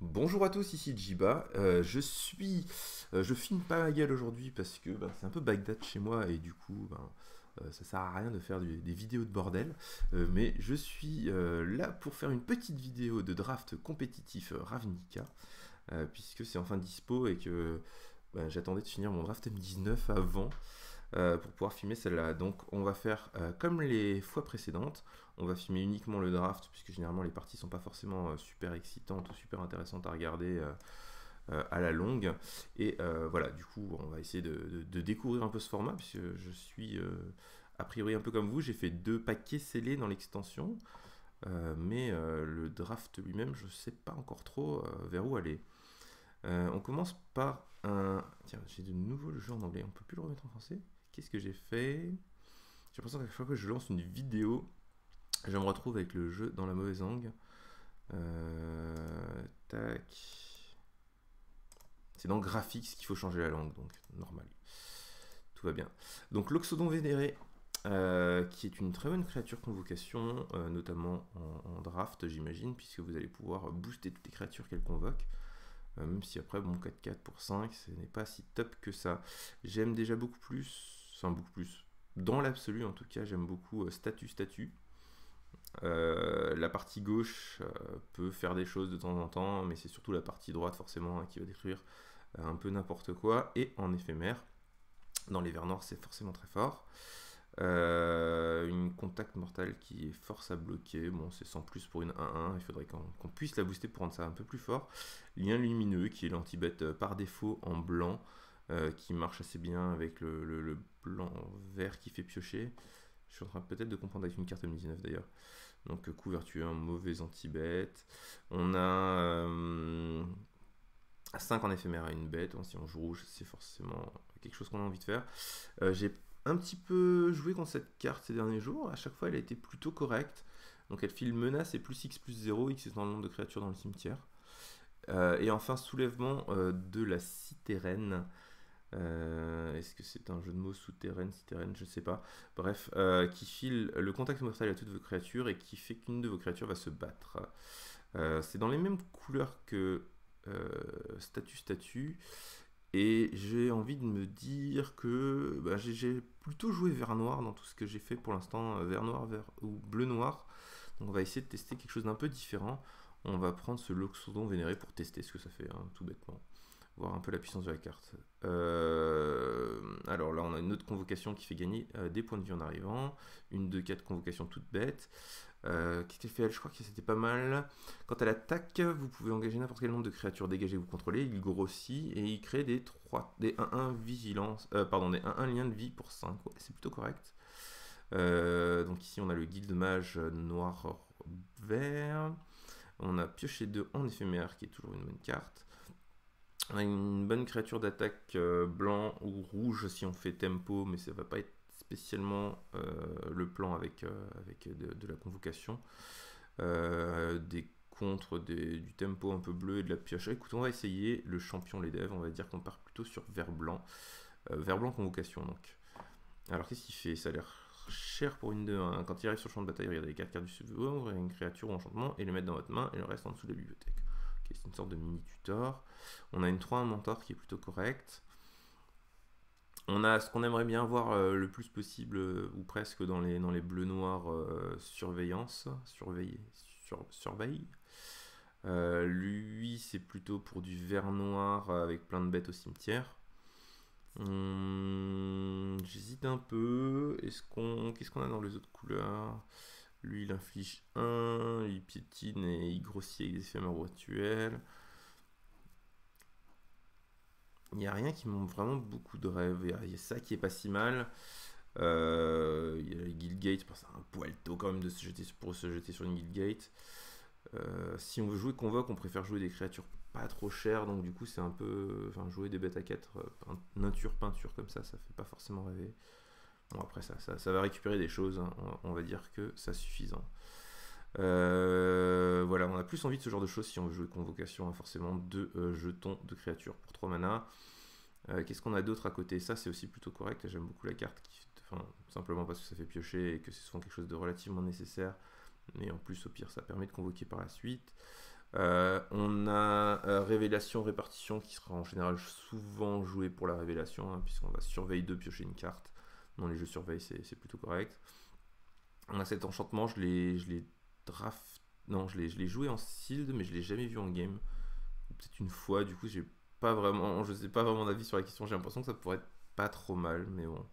Bonjour à tous, ici Jiba. Je filme pas ma gueule aujourd'hui parce que c'est un peu Bagdad chez moi et du coup, ça sert à rien de faire des vidéos de bordel. Mais je suis là pour faire une petite vidéo de draft compétitif Ravnica, puisque c'est enfin dispo et que j'attendais de finir mon draft M19 avant pour pouvoir filmer celle-là. Donc on va faire comme les fois précédentes, on va filmer uniquement le draft, puisque généralement les parties sont pas forcément super excitantes ou super intéressantes à regarder à la longue. Et voilà, du coup on va essayer de découvrir un peu ce format, puisque je suis a priori un peu comme vous, j'ai fait 2 paquets scellés dans l'extension. Mais le draft lui-même, je sais pas encore trop vers où aller. On commence par un. Tiens, j'ai de nouveau le jeu en anglais, on peut plus le remettre en français. Qu'est-ce que j'ai fait? J'ai l'impression qu'à chaque fois que je lance une vidéo, je me retrouve avec le jeu dans la mauvaise langue. Tac. C'est dans Graphics qu'il faut changer la langue, donc normal. Tout va bien. Donc l'Oxodon Vénéré, qui est une très bonne créature convocation, notamment en draft, j'imagine, puisque vous allez pouvoir booster toutes les créatures qu'elle convoque. Même si après, bon, 4-4 pour 5, ce n'est pas si top que ça. J'aime déjà beaucoup plus, enfin beaucoup plus, dans l'absolu en tout cas, j'aime beaucoup statut. La partie gauche peut faire des choses de temps en temps, mais c'est surtout la partie droite forcément qui va détruire un peu n'importe quoi. Et en éphémère, dans les verts noirs, c'est forcément très fort. Une contact mortale qui est force à bloquer, bon c'est sans plus pour une 1-1, il faudrait qu'on puisse la booster pour rendre ça un peu plus fort. Lien lumineux qui est l'anti-bête par défaut en blanc, qui marche assez bien avec le blanc vert qui fait piocher. Je suis en train peut-être de comprendre avec une carte M19 d'ailleurs. Donc couverture, un mauvais anti-bête. On a 5 en éphémère à une bête, si on joue rouge c'est forcément quelque chose qu'on a envie de faire. J'ai un petit peu joué contre cette carte ces derniers jours, à chaque fois elle a été plutôt correcte. Donc elle file menace et plus X plus 0, X étant le nombre de créatures dans le cimetière. Et enfin soulèvement de la citérène. Est-ce que c'est un jeu de mots souterraine, citérène, je sais pas. Bref, qui file le contact mortel à toutes vos créatures et qui fait qu'une de vos créatures va se battre. C'est dans les mêmes couleurs que statut. Et j'ai envie de me dire que j'ai plutôt joué vert noir dans tout ce que j'ai fait pour l'instant, vert noir, vert ou bleu noir. Donc on va essayer de tester quelque chose d'un peu différent. On va prendre ce Loxodon Vénéré pour tester ce que ça fait, hein, tout bêtement. Voir un peu la puissance de la carte. Alors là on a une autre convocation qui fait gagner des points de vie en arrivant. Une de 4 convocations toute bête. Qu'est-ce qu'elle fait elle? Je crois que c'était pas mal. Quand elle attaque, vous pouvez engager n'importe quel nombre de créatures dégagées que vous contrôlez. Il grossit et il crée des 1-1 vigilance, pardon, des 1-1 liens de vie pour 5. Ouais, c'est plutôt correct. Donc ici on a le guilde mage noir vert. On a pioché 2 en éphémère qui est toujours une bonne carte. On a une bonne créature d'attaque blanc ou rouge si on fait tempo, mais ça va pas être spécialement le plan avec de la convocation. Des contre du tempo un peu bleu et de la pioche. Écoute, on va essayer le champion les devs, on va dire qu'on part plutôt sur vert blanc. Vert blanc convocation donc. Alors qu'est-ce qu'il fait? Ça a l'air cher pour une 2-1. Quand il arrive sur le champ de bataille, regardez les 4 cartes du support, ouvrir une créature ou enchantement et le mettre dans votre main et le reste en dessous de la bibliothèque. Okay, c'est une sorte de mini tutor. On a une 3-1 mentor qui est plutôt correcte. On a ce qu'on aimerait bien voir le plus possible, ou presque dans les bleus noirs, surveillance, surveille. Lui, c'est plutôt pour du vert noir avec plein de bêtes au cimetière. J'hésite un peu. Qu'est-ce qu'on a dans les autres couleurs? Lui, il inflige 1, il piétine et il grossit avec des éphémères rituels. Il n'y a rien qui montre vraiment beaucoup de rêves. Il y a ça qui est pas si mal. Il y a les Guildgate, c'est un poil tôt quand même pour se jeter sur une Guildgate. Si on veut jouer Convoque, on préfère jouer des créatures pas trop chères, donc du coup c'est un peu. Enfin, jouer des bêtes à 4, peinture comme ça fait pas forcément rêver. Bon, après ça va récupérer des choses, hein. On va dire que ça suffisant. Voilà, on a plus envie de ce genre de choses si on veut jouer Convocation, hein, forcément 2 jetons de créatures pour 3 mana. Qu'est-ce qu'on a d'autre à côté? Ça c'est aussi plutôt correct, j'aime beaucoup la carte, simplement parce que ça fait piocher et que c'est souvent quelque chose de relativement nécessaire, mais en plus au pire ça permet de convoquer par la suite. On a révélation, répartition qui sera en général souvent joué pour la révélation, hein, puisqu'on va surveiller 2, piocher une carte. Dans les jeux surveille, c'est plutôt correct. On a cet enchantement, je l'ai draft. Non, je l'ai joué en sealed, mais je l'ai jamais vu en game. Peut-être une fois, du coup, je sais pas vraiment d'avis sur la question. J'ai l'impression que ça pourrait être pas trop mal, mais bon.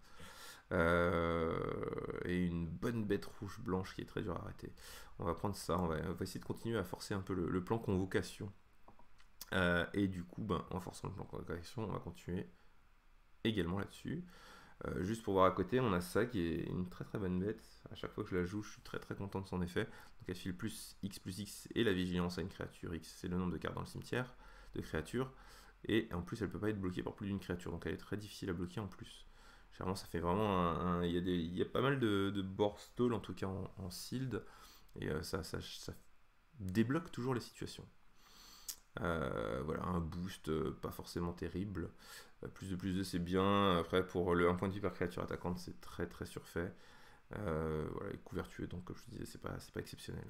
Et une bonne bête rouge blanche qui est très dure à arrêter. On va prendre ça, on va essayer de continuer à forcer un peu le plan convocation. Et du coup, en forçant le plan convocation, on va continuer également là-dessus. Juste pour voir à côté, on a ça qui est une très très bonne bête. À chaque fois que je la joue, je suis très très content de son effet. Donc elle file plus X et la vigilance à une créature. X, c'est le nombre de cartes dans le cimetière de créatures. Et en plus, elle peut pas être bloquée par plus d'une créature. Donc elle est très difficile à bloquer en plus. Généralement, ça fait vraiment il y a pas mal de board stall, en tout cas en sealed. Et ça débloque toujours les situations. Voilà, un boost pas forcément terrible. Plus de c'est bien. Après, pour le 1 point de vie par créature attaquante, c'est très très surfait. Voilà, couverture, donc comme je te disais, c'est pas exceptionnel.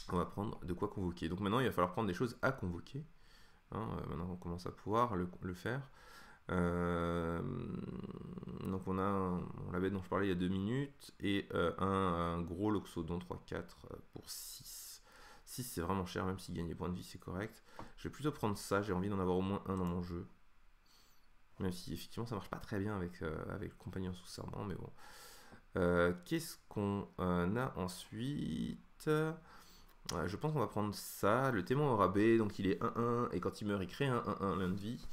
On va prendre de quoi convoquer. Donc maintenant, il va falloir prendre des choses à convoquer. Hein, maintenant, on commence à pouvoir le faire. Donc on a la bête dont je parlais il y a 2 minutes et un gros Loxodon 3-4 pour 6. 6 c'est vraiment cher, même s'il gagne des points de vie c'est correct. Je vais plutôt prendre ça, j'ai envie d'en avoir au moins un dans mon jeu. Même si effectivement ça marche pas très bien avec le compagnon sous serment, mais bon. Qu'est-ce qu'on a ensuite? Je pense qu'on va prendre ça, le témoin au rabais, donc il est 1-1 et quand il meurt il crée un 1-1 l'un de vie.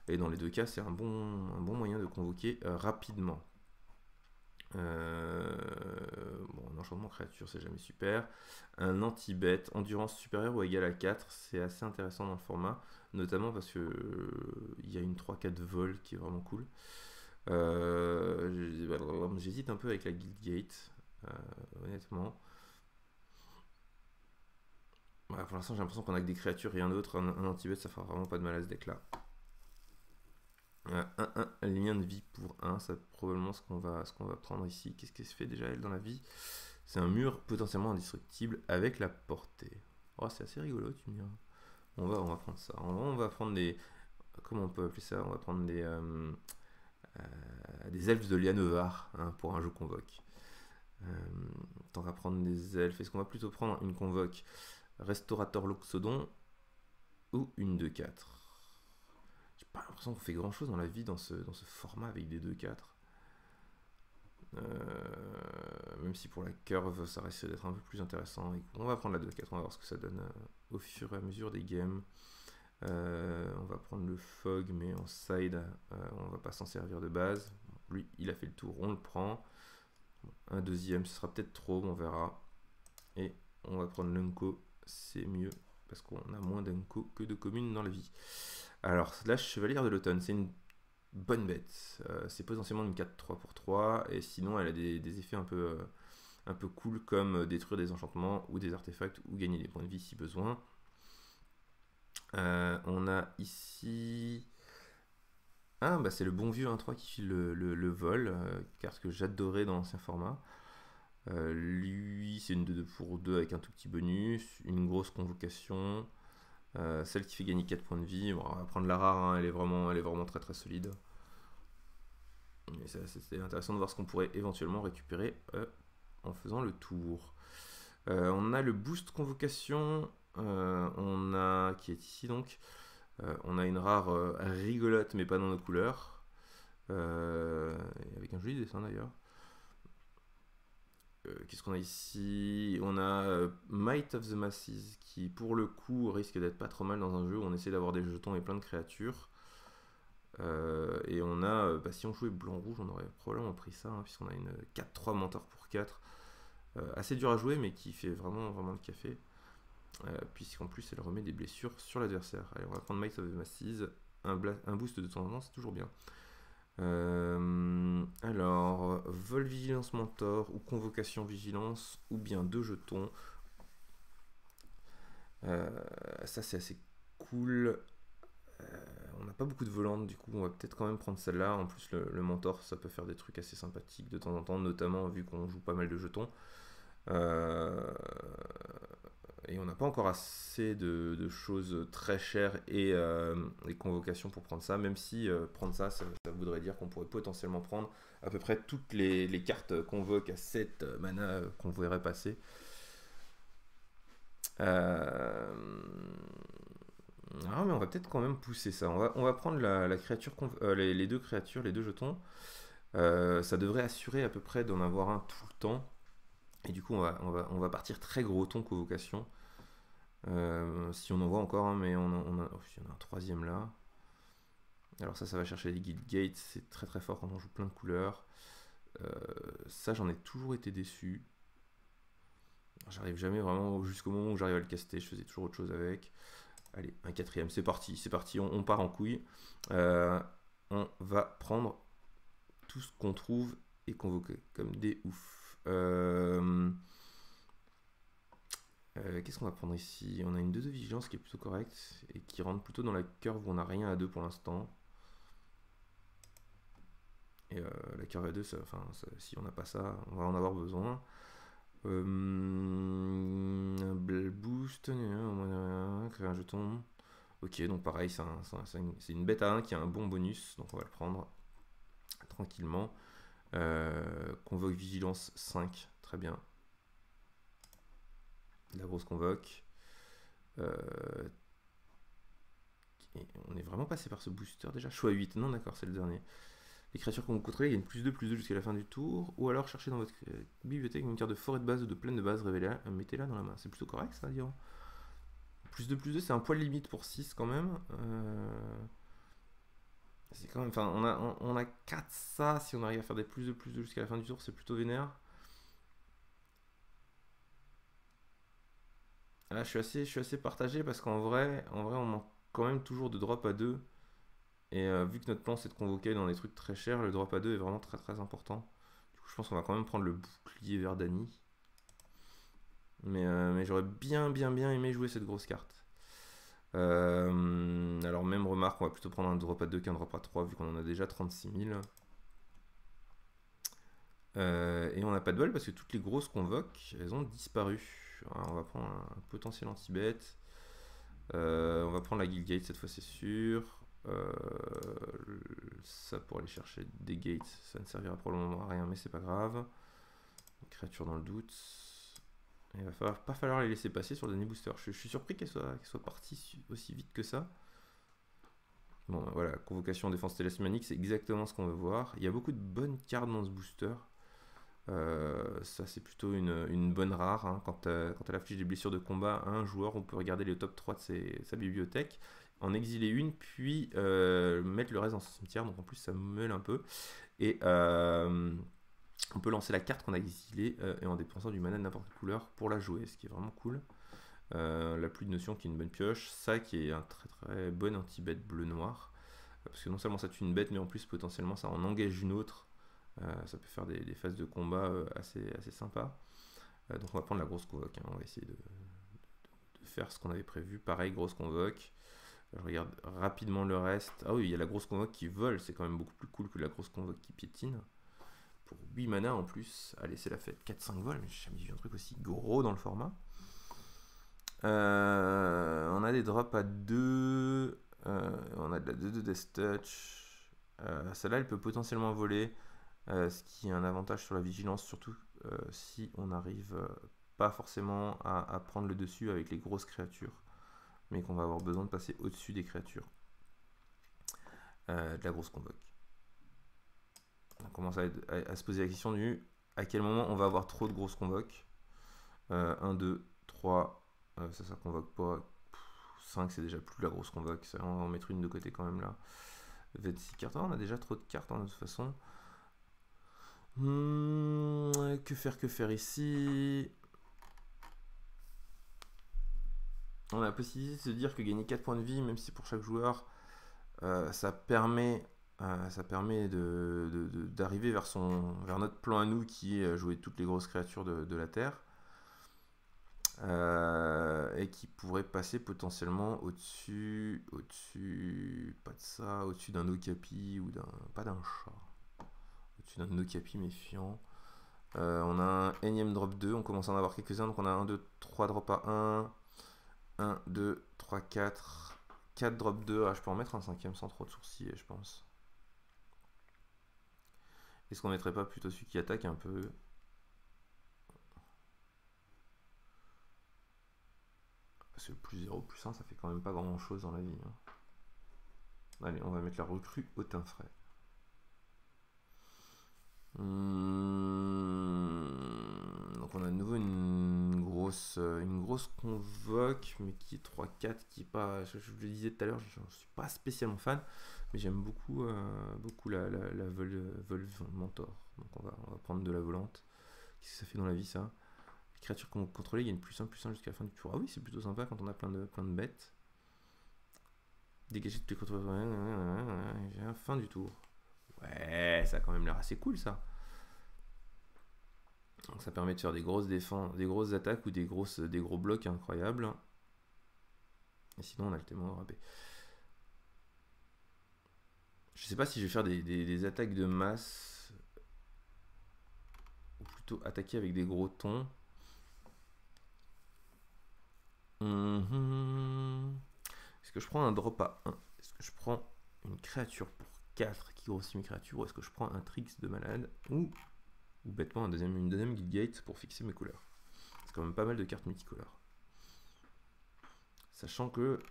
Et dans les deux cas, c'est un bon moyen de convoquer rapidement. Bon, un enchantement créature, c'est jamais super. Un anti-bête, endurance supérieure ou égale à 4, c'est assez intéressant dans le format, notamment parce que il y a une 3-4 vol qui est vraiment cool. J'hésite un peu avec la Guildgate, honnêtement. Ouais, pour l'instant, j'ai l'impression qu'on a que des créatures et rien d'autre. Un anti-bête, ça fera vraiment pas de mal à ce deck-là. 1 lien de vie pour 1, c'est probablement ce qu'on va prendre ici. Qu'est-ce qu'elle se fait déjà elle dans la vie? C'est un mur potentiellement indestructible avec la portée. Oh, c'est assez rigolo, tu me diras. On va prendre ça. On va prendre des... Comment on peut appeler ça? On va prendre des elfes de Lianevar, hein, pour un jeu convoque. On va prendre des elfes. Est-ce qu'on va plutôt prendre une convoque Restaurateur Loxodon ou une 2-4? J'ai pas l'impression qu'on fait grand chose dans la vie dans ce format avec des 2-4. Même si pour la curve ça risque d'être un peu plus intéressant. On va prendre la 2-4, on va voir ce que ça donne au fur et à mesure des games. On va prendre le fog, mais en side, on va pas s'en servir de base. Lui, il a fait le tour, on le prend. Un deuxième, ce sera peut-être trop, on verra. Et on va prendre l'unco, c'est mieux parce qu'on a moins d'unco que de communes dans la vie. Alors, la chevalière de l'automne, c'est une bonne bête. C'est potentiellement une 4-3 pour 3, et sinon elle a des effets un peu cool comme détruire des enchantements ou des artefacts ou gagner des points de vie si besoin. On a ici... Ah, bah c'est le bon vieux 1-3 qui file le vol, carte que j'adorais dans l'ancien format. Lui, c'est une 2-2 pour 2 avec un tout petit bonus, une grosse convocation. Celle qui fait gagner 4 points de vie, bon, on va prendre la rare, hein, elle est vraiment très très solide. C'est intéressant de voir ce qu'on pourrait éventuellement récupérer en faisant le tour. On a le boost convocation, qui est ici donc. On a une rare rigolote mais pas dans nos couleurs. Avec un joli dessin d'ailleurs. Qu'est-ce qu'on a ici? On a Might of the Masses qui pour le coup risque d'être pas trop mal dans un jeu où on essaie d'avoir des jetons et plein de créatures. Et on a, si on jouait blanc-rouge, on aurait probablement pris ça, hein, puisqu'on a une 4-3 mentor pour 4. Assez dur à jouer, mais qui fait vraiment le café. Puisqu'en plus, elle remet des blessures sur l'adversaire. Allez, on va prendre Might of the Masses. Un boost de temps en temps, c'est toujours bien. Alors, vol vigilance mentor ou convocation vigilance, ou bien 2 jetons. Ça, c'est assez cool. On n'a pas beaucoup de volantes, du coup on va peut-être quand même prendre celle-là. En plus le mentor, ça peut faire des trucs assez sympathiques de temps en temps, notamment vu qu'on joue pas mal de jetons. Et on n'a pas encore assez de choses très chères et convocations pour prendre ça, même si prendre ça, ça voudrait dire qu'on pourrait potentiellement prendre à peu près toutes les cartes convoque à 7 mana qu'on verrait passer. Ah, mais on va peut-être quand même pousser ça. On va prendre la créature, les deux créatures, les deux jetons. Ça devrait assurer à peu près d'en avoir un tout le temps. Et du coup, on va partir très gros ton convocation. Si on en voit encore un, mais il y en a un troisième là. Alors ça va chercher les Guild Gates. C'est très très fort quand on joue plein de couleurs. Ça, j'en ai toujours été déçu. J'arrive jamais vraiment jusqu'au moment où j'arrive à le caster. Je faisais toujours autre chose avec. Allez, un quatrième, c'est parti, on part en couille. On va prendre tout ce qu'on trouve et convoquer comme des oufs. Qu'est-ce qu'on va prendre ici? On a une 2 de vigilance qui est plutôt correcte et qui rentre plutôt dans la curve où on n'a rien à 2 pour l'instant. Et la curve à 2, si on n'a pas ça, on va en avoir besoin. Un boost, créer un jeton. Ok, donc pareil, c'est une bête à 1 qui a un bon bonus, donc on va le prendre tranquillement. Convoque vigilance 5, très bien. La grosse convoque. On est vraiment passé par ce booster déjà. Choix 8, non d'accord, c'est le dernier. Les créatures qu'on vous contrôlez gagnent +2, +2 jusqu'à la fin du tour. Ou alors cherchez dans votre bibliothèque une carte de forêt de base ou de plaine de base, révélez-la, mettez-la dans la main. C'est plutôt correct ça, disons. +2, c'est un poil limite pour 6 quand même. C'est quand même. Enfin, on a 4 ça. Si on arrive à faire des +2 jusqu'à la fin du tour, c'est plutôt vénère. Là, je suis assez partagé parce qu'en vrai, on manque quand même toujours de drop à 2. Et vu que notre plan c'est de convoquer dans des trucs très chers, le drop à 2 est vraiment très très important. Du coup, je pense qu'on va quand même prendre le bouclier Verdani. Mais j'aurais bien aimé jouer cette grosse carte. Alors même remarque, on va plutôt prendre un drop à 2 qu'un drop à 3 vu qu'on en a déjà 36 000. Et on n'a pas de bol parce que toutes les grosses convoques, elles ont disparu. Alors, on va prendre un potentiel anti-bête. On va prendre la Guild Gate cette fois, c'est sûr. Ça pour aller chercher des gates, ça ne servira probablement à rien, mais c'est pas grave. Une créature dans le doute. Il va pas falloir les laisser passer sur le dernier booster. Je suis surpris qu'elle soit partie aussi vite que ça. Bon, voilà, convocation défense talismanique, c'est exactement ce qu'on veut voir. Il y a beaucoup de bonnes cartes dans ce booster. Ça, c'est plutôt une bonne rare. Hein. Quand elle affiche des blessures de combat à un joueur, on peut regarder le top 3 de sa bibliothèque, en exiler une, puis mettre le reste dans son cimetière. Donc en plus, ça meule un peu. Et on peut lancer la carte qu'on a exilée et en dépensant du mana de n'importe quelle couleur pour la jouer, ce qui est vraiment cool. La pluie de notion qui est une bonne pioche. Ça qui est un très très bon anti-bête bleu-noir. Parce que non seulement ça tue une bête, mais en plus potentiellement ça en engage une autre. Ça peut faire des phases de combat assez sympa. Donc on va prendre la grosse convoque. Hein. On va essayer de faire ce qu'on avait prévu. Pareil, grosse convoque. Je regarde rapidement le reste. Ah oui, il y a la grosse convoque qui vole. C'est quand même beaucoup plus cool que la grosse convoque qui piétine. Pour 8 mana en plus. Allez, c'est la fête. 4-5 vols. Mais j'ai jamais vu un truc aussi gros dans le format. On a des drops à 2. On a de la 2 de Death Touch. Celle-là, elle peut potentiellement voler. Ce qui est un avantage sur la vigilance, surtout si on n'arrive pas forcément à prendre le dessus avec les grosses créatures, mais qu'on va avoir besoin de passer au-dessus des créatures. De la grosse convoque. On commence à se poser la question du à quel moment on va avoir trop de grosses convoques. 1, 2, 3, ça convoque pas. 5, c'est déjà plus la grosse convoque. Ça, on va en mettre une de côté quand même là. 26 cartes, on a déjà trop de cartes de toute façon. Que faire ici? On a la possibilité de se dire que gagner 4 points de vie, même si pour chaque joueur, ça permet d'arriver vers notre plan à nous qui est jouer toutes les grosses créatures de la Terre. Et qui pourrait passer potentiellement au-dessus, pas de ça, au-dessus d'un Okapi ou pas d'un chat. Au-dessus d'un Okapi méfiant. On a un énième drop 2, on commence à en avoir quelques-uns, donc on a 1, 2, 3 drop à 1, 1, 2, 3, 4, 4 drop 2, ah, je peux en mettre un cinquième sans trop de sourcils, je pense. Est-ce qu'on mettrait pas plutôt celui qui attaque un peu? Parce que plus 0, plus 1, ça fait quand même pas grand chose dans la vie. Hein. Allez, on va mettre la recrue au teint frais. Donc on a de nouveau une grosse convoque, mais qui est 3-4, qui est pas, je le disais tout à l'heure, je ne suis pas spécialement fan, mais j'aime beaucoup, beaucoup la Volve Mentor. Donc on va prendre de la volante. Qu'est-ce que ça fait dans la vie ça? Les créatures qu'on contrôle, il y a une +1/+1 jusqu'à la fin du tour. Ah oui, c'est plutôt sympa quand on a plein de bêtes. Dégager toutes les contrôles. J'ai la fin du tour. Ouais, ça a quand même l'air assez cool ça. Donc ça permet de faire des grosses défenses, des grosses attaques ou des gros blocs incroyables. Et sinon on a le témoin râpé. Je sais pas si je vais faire des attaques de masse ou plutôt attaquer avec des gros tons. Est-ce que je prends un drop à 1? Est-ce que je prends une créature pour 4 qui grossit mes créatures? Ou est-ce que je prends un Trix de malade? Ou bêtement une deuxième Guildgate pour fixer mes couleurs? C'est quand même pas mal de cartes multicolores. Sachant que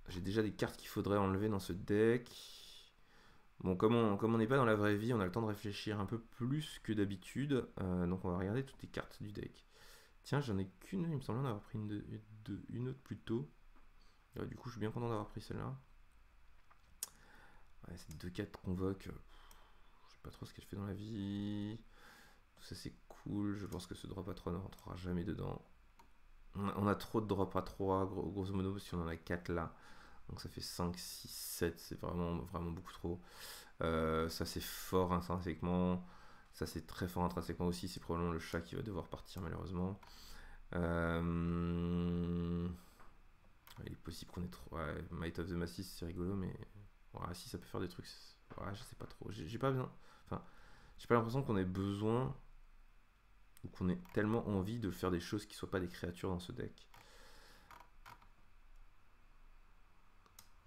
j'ai déjà des cartes qu'il faudrait enlever dans ce deck. Bon, comme on n'est pas dans la vraie vie, on a le temps de réfléchir un peu plus que d'habitude. Donc on va regarder toutes les cartes du deck. Tiens, j'en ai qu'une, il me semble en avoir pris une autre plus tôt. Du coup, je suis bien content d'avoir pris celle-là. Ouais, c'est 2-4 convoque. Je sais pas trop ce qu'elle fait dans la vie. Tout ça, c'est cool. Je pense que ce drop à 3 ne rentrera jamais dedans. On a trop de drop à 3, grosso modo, si on en a 4 là. Donc ça fait 5, 6, 7. C'est vraiment beaucoup trop. Ça, c'est fort intrinsèquement. Ça, c'est très fort intrinsèquement aussi. C'est probablement le chat qui va devoir partir, malheureusement. Il est possible qu'on ait trop. Ouais, Might of the Masses, c'est rigolo, mais. Ouais, si ça peut faire des trucs. Ouais, je sais pas trop. J'ai pas besoin. Enfin, j'ai pas l'impression qu'on ait besoin. Ou qu'on ait tellement envie de faire des choses qui soient pas des créatures dans ce deck.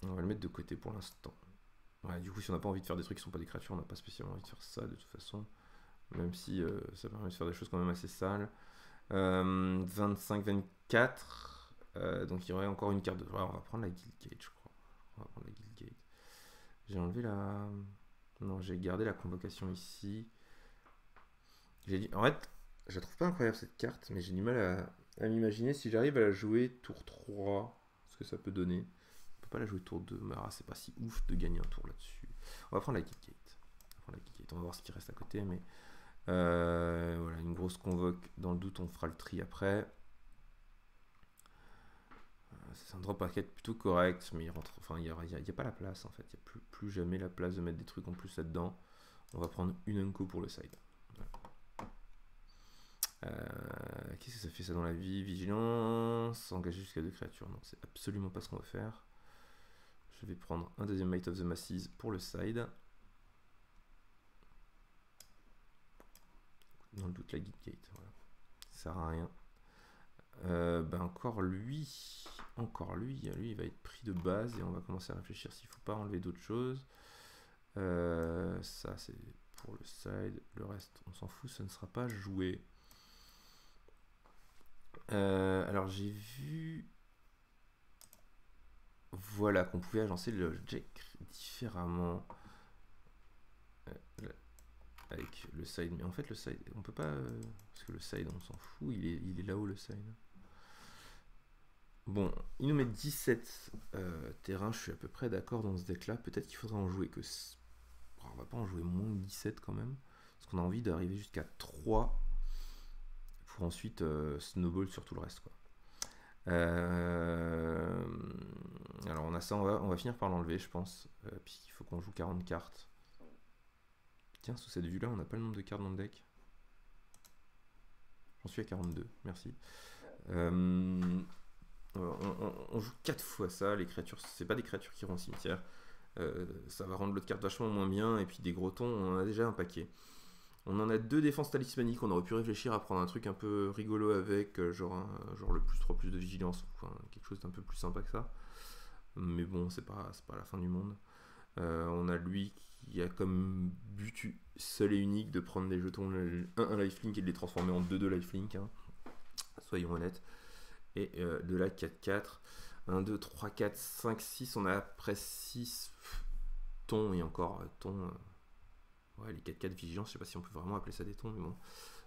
On va le mettre de côté pour l'instant. Ouais, du coup, si on n'a pas envie de faire des trucs qui sont pas des créatures, on n'a pas spécialement envie de faire ça de toute façon. Même si ça permet de faire des choses quand même assez sales. 25-24. Donc il y aurait encore une carte de. Ouais, on va prendre la Guildgate, je crois. On va prendre la Guildgate. J'ai enlevé la. Non, j'ai gardé la convocation ici. J'ai dit. En fait, je la trouve pas incroyable cette carte, mais j'ai du mal à m'imaginer si j'arrive à la jouer tour 3, ce que ça peut donner. On peut pas la jouer tour 2, mais c'est pas si ouf de gagner un tour là-dessus. On va prendre la Guildgate. On va voir ce qui reste à côté, mais. Voilà, une grosse convoque. Dans le doute, on fera le tri après. C'est un drop packet plutôt correct, mais il rentre. Enfin, il n'y a pas la place en fait. Il n'y a plus jamais la place de mettre des trucs en plus là-dedans. On va prendre une unco pour le side. Voilà. Qu'est-ce que ça fait ça dans la vie? Vigilance, engager jusqu'à 2 créatures. Non, c'est absolument pas ce qu'on va faire. Je vais prendre un deuxième Might of the Masses pour le side. Dans le doute, la Guildgate. Voilà. Ça sert à rien. Encore lui, il va être pris de base et on va commencer à réfléchir s'il ne faut pas enlever d'autres choses. Ça, c'est pour le side. Le reste, on s'en fout, ça ne sera pas joué. Alors, j'ai vu. Voilà, qu'on pouvait agencer le deck différemment. Avec le side, mais en fait le side, on peut pas, parce que le side on s'en fout, il est là-haut le side. Bon, il nous met 17 terrains, je suis à peu près d'accord dans ce deck là, peut-être qu'il faudrait en jouer que... on va pas en jouer moins de 17 quand même, parce qu'on a envie d'arriver jusqu'à 3 pour ensuite snowball sur tout le reste quoi. Alors on a ça, on va finir par l'enlever je pense, puisqu'il faut qu'on joue 40 cartes. Tiens, sous cette vue-là, on n'a pas le nombre de cartes dans le deck. J'en suis à 42, merci. On joue 4 fois ça, les créatures, c'est pas des créatures qui vont au cimetière. Ça va rendre l'autre carte vachement moins bien, et puis des gros tons, on en a déjà un paquet. On en a 2 défenses talismaniques, on aurait pu réfléchir à prendre un truc un peu rigolo avec, genre le +3 plus de vigilance, enfin, quelque chose d'un peu plus sympa que ça. Mais bon, c'est pas la fin du monde. On a lui qui a comme but seul et unique de prendre des jetons 1 lifelink et de les transformer en 2 lifelink, hein. Soyons honnêtes. Et de là 4-4. 1, 2, 3, 4, 5, 6. On a après 6 tons et encore tons. Ouais, les 4-4 vigilance, je sais pas si on peut vraiment appeler ça des tons, mais bon.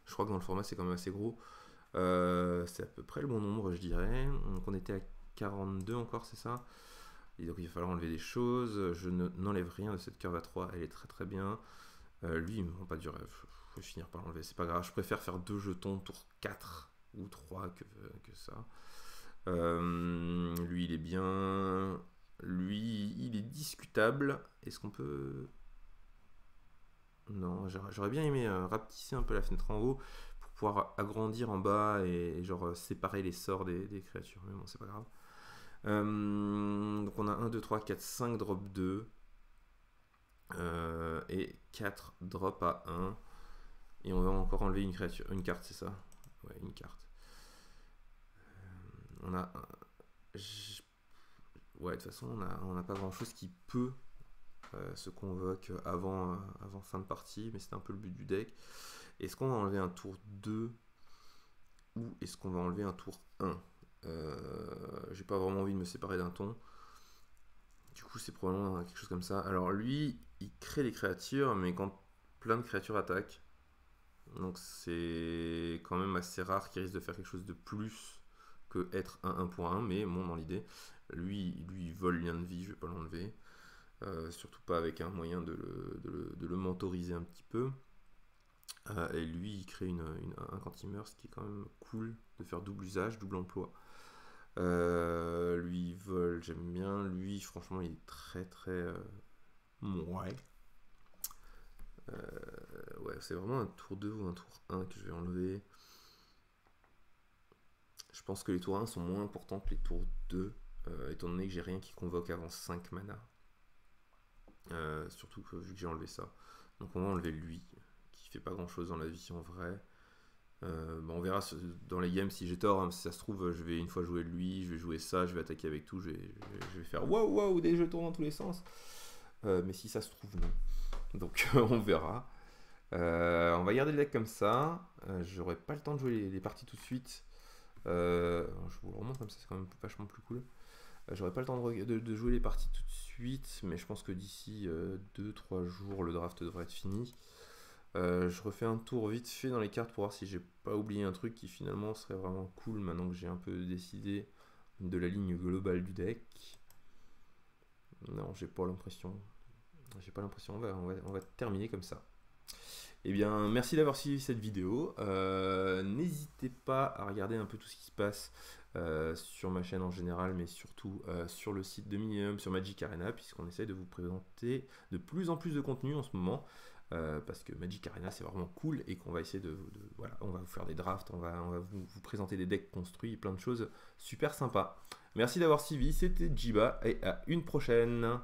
Je crois que dans le format c'est quand même assez gros. C'est à peu près le bon nombre, je dirais. Donc on était à 42 encore, c'est ça. Et donc il va falloir enlever des choses. Je n'enlève rien de cette curve à 3, elle est très très bien. Lui, il me rend pas du rêve. Je vais finir par l'enlever, c'est pas grave. Je préfère faire 2 jetons tour 4 ou 3 que ça. Lui, il est bien. Lui, il est discutable. Est-ce qu'on peut... Non, j'aurais bien aimé rapetisser un peu la fenêtre en haut pour pouvoir agrandir en bas et genre séparer les sorts des créatures. Mais bon, c'est pas grave. Donc on a 1, 2, 3, 4, 5 drop 2 et 4 drop à 1. Et on va encore enlever une créature, une carte, c'est ça? Ouais, une carte. On a... Ouais, de toute façon, on n'a pas grand chose qui peut se convoque avant fin de partie, mais c'est un peu le but du deck. Est-ce qu'on va enlever un tour 2 ou est-ce qu'on va enlever un tour 1? J'ai pas vraiment envie de me séparer d'un ton. Du coup, c'est probablement quelque chose comme ça. Alors lui, il crée les créatures, mais quand plein de créatures attaquent, donc c'est quand même assez rare qu'il risque de faire quelque chose de plus que être un 1 pour 1, mais bon, dans l'idée, lui il vole lien de vie, je vais pas l'enlever. Surtout pas avec un moyen de le mentoriser un petit peu. Et lui, il crée un cantimer, ce qui est quand même cool de faire double usage, double emploi. Lui, il vole, j'aime bien. Lui, franchement, il est très très... ouais. Ouais, c'est vraiment un tour 2 ou un tour 1 que je vais enlever. Je pense que les tours 1 sont moins importants que les tours 2, étant donné que j'ai rien qui convoque avant 5 mana. Surtout que, vu que j'ai enlevé ça. Donc on va enlever lui, qui fait pas grand chose dans la vie en vrai. Bon, on verra dans les games si j'ai tort, hein, si ça se trouve je vais une fois jouer lui, je vais jouer ça, je vais attaquer avec tout, je vais faire wow des jetons dans tous les sens. Mais si ça se trouve non. Donc on verra. On va garder le deck comme ça. J'aurai pas le temps de jouer les parties tout de suite. Je vous le remonte comme ça, c'est quand même vachement plus cool. J'aurai pas le temps de jouer les parties tout de suite, mais je pense que d'ici 2-3 jours, le draft devrait être fini. Je refais un tour vite fait dans les cartes pour voir si j'ai pas oublié un truc qui finalement serait vraiment cool maintenant que j'ai un peu décidé de la ligne globale du deck. Non, j'ai pas l'impression. On va terminer comme ça. Eh bien, merci d'avoir suivi cette vidéo. N'hésitez pas à regarder un peu tout ce qui se passe sur ma chaîne en général, mais surtout sur le site de Millennium, sur Magic Arena, puisqu'on essaie de vous présenter de plus en plus de contenu en ce moment. Parce que Magic Arena c'est vraiment cool et qu'on va essayer voilà, on va vous faire des drafts, on va vous présenter des decks construits, plein de choses super sympas. Merci d'avoir suivi, c'était Jiba et à une prochaine.